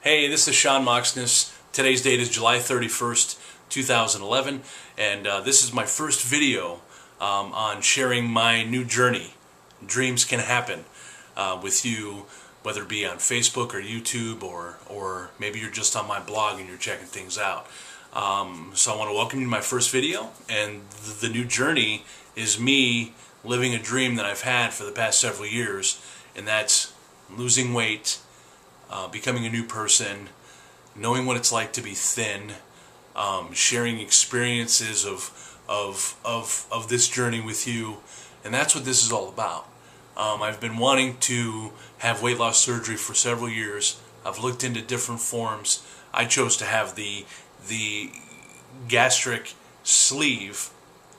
Hey, this is Sean Moxness. Today's date is July 31st, 2011, and this is my first video on sharing my new journey. Dreams can happen with you, whether it be on Facebook or YouTube, or maybe you're just on my blog and you're checking things out. So I want to welcome you to my first video, and the new journey is me living a dream that I've had for the past several years, and that's losing weight, becoming a new person, knowing what it's like to be thin, sharing experiences of this journey with you, and that's what this is all about. I've been wanting to have weight loss surgery for several years. I've looked into different forms. I chose to have the gastric sleeve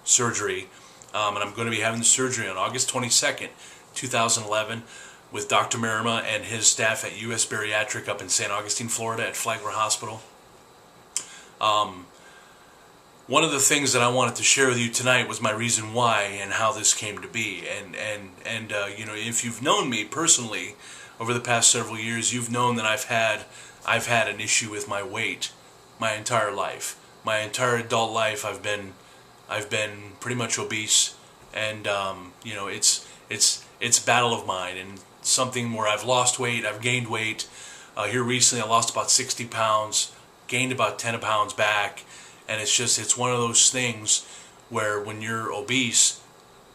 surgery, and I'm going to be having the surgery on August 22nd, 2011. With Dr. Marima and his staff at U.S. Bariatric up in St. Augustine, Florida at Flagler Hospital. One of the things that I wanted to share with you tonight was my reason why and how this came to be. And you know, if you've known me personally over the past several years, you've known that I've had an issue with my weight my entire life. My entire adult life, I've been pretty much obese, and you know, it's a battle of mine, and something where I've lost weight, I've gained weight. Here recently I lost about 60 pounds, gained about 10 pounds back, and it's one of those things where when you're obese,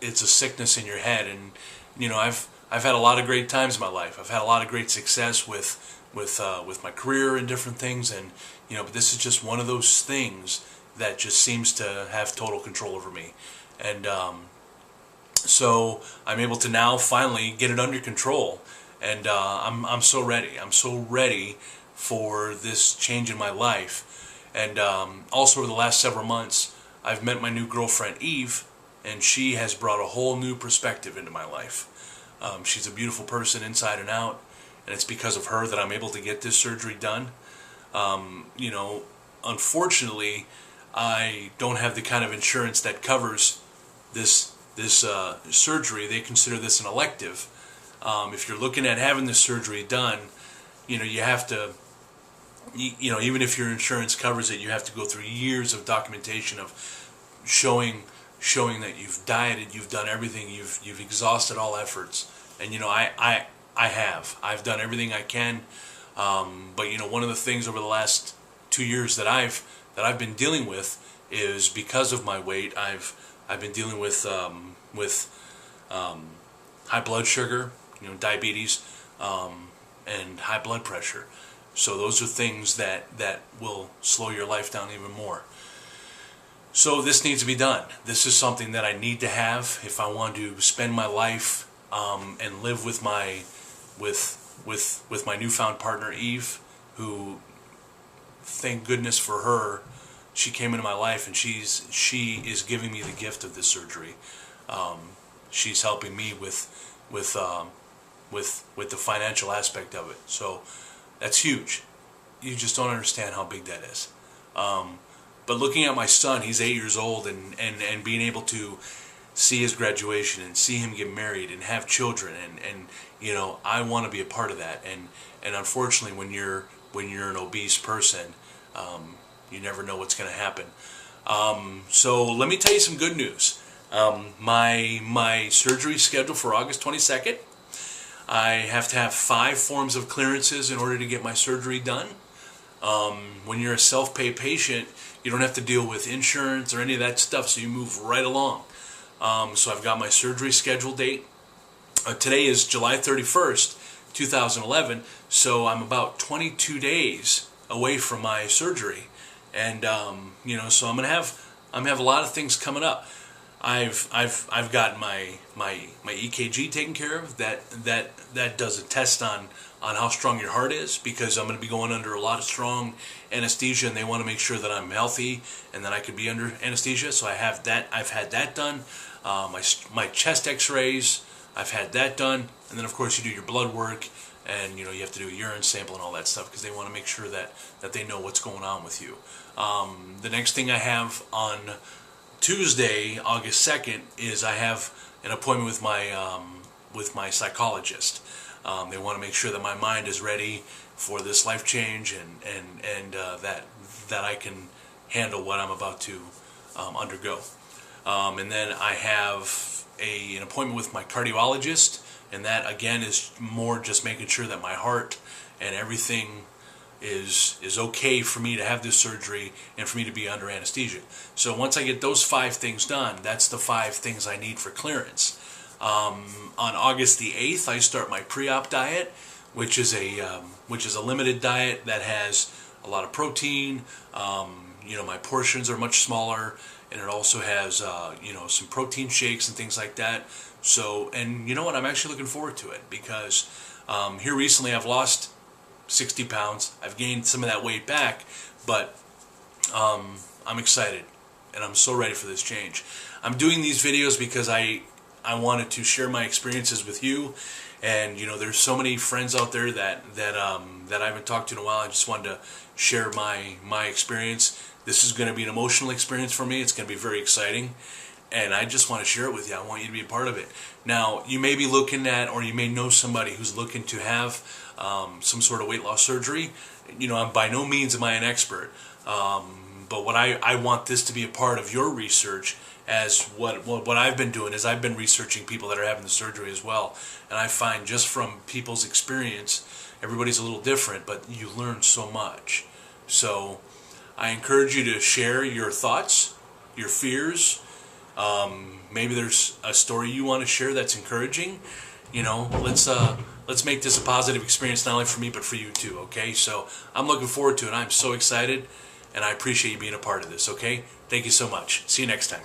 it's a sickness in your head. And you know, I've had a lot of great times in my life. I've had a lot of great success with my career and different things, and you know, but this is just one of those things that just seems to have total control over me. And so I'm able to now finally get it under control, and I'm so ready. I'm so ready for this change in my life. And also over the last several months, I've met my new girlfriend Eve, and she has brought a whole new perspective into my life. She's a beautiful person inside and out, and it's because of her that I'm able to get this surgery done. You know, unfortunately, I don't have the kind of insurance that covers this surgery. They consider this an elective. If you're looking at having this surgery done, you know, you have to, you know, even if your insurance covers it, you have to go through years of documentation of showing that you've dieted, you've done everything, you've exhausted all efforts. And you know, I've done everything I can. But you know, one of the things over the last 2 years that I've been dealing with is because of my weight. I've been dealing with high blood sugar, you know, diabetes, and high blood pressure. So those are things that will slow your life down even more. So this needs to be done. This is something that I need to have if I want to spend my life and live with my newfound partner Eve, who, thank goodness for her, she came into my life, and she is giving me the gift of this surgery. She's helping me with the financial aspect of it. So that's huge. You just don't understand how big that is. But looking at my son, he's 8 years old, and being able to see his graduation and see him get married and have children, and you know, I want to be a part of that. And unfortunately, when you're an obese person, you never know what's going to happen. So let me tell you some good news. My surgery is scheduled for August 22nd. I have to have 5 forms of clearances in order to get my surgery done. When you're a self-pay patient, you don't have to deal with insurance or any of that stuff, so you move right along. So I've got my surgery schedule date. Today is July 31st, 2011, so I'm about 22 days away from my surgery. And you know, so I'm gonna have a lot of things coming up. I've got my EKG taken care of. That does a test on how strong your heart is, because I'm going to be going under a lot of strong anesthesia, and they want to make sure that I'm healthy and that I could be under anesthesia. So I've had that done. My chest X-rays, I've had that done, and then of course you do your blood work, and you know, you have to do a urine sample and all that stuff, because they want to make sure that they know what's going on with you. The next thing I have on Tuesday, August 2nd, is I have an appointment with my psychologist. They want to make sure that my mind is ready for this life change, and that I can handle what I'm about to undergo. And then I have an appointment with my cardiologist, and that again is more just making sure that my heart and everything is okay for me to have this surgery and for me to be under anesthesia. So once I get those 5 things done, that's the 5 things I need for clearance. On August the 8th, I start my pre-op diet, which is a limited diet that has a lot of protein. My portions are much smaller, and it also has some protein shakes and things like that. So, and you know what? I'm actually looking forward to it because here recently I've lost 60 pounds. I've gained some of that weight back, but I'm excited and I'm so ready for this change. I'm doing these videos because I wanted to share my experiences with you, and there's so many friends out there that I haven't talked to in a while. I just wanted to share my experience. This is going to be an emotional experience for me. It's going to be very exciting, and I just want to share it with you. I want you to be a part of it. Now, you may be looking at, or you may know somebody who's looking to have some sort of weight loss surgery. I'm by no means am I an expert, but what I want this to be a part of your research, as what I've been doing is I've been researching people that are having the surgery as well, and I find just from people's experience, everybody's a little different, but you learn so much. So I encourage you to share your thoughts, your fears. Maybe there's a story you want to share that's encouraging. Let's make this a positive experience, not only for me but for you too. Okay, so I'm looking forward to it. I'm so excited, and I appreciate you being a part of this. Okay, thank you so much. See you next time.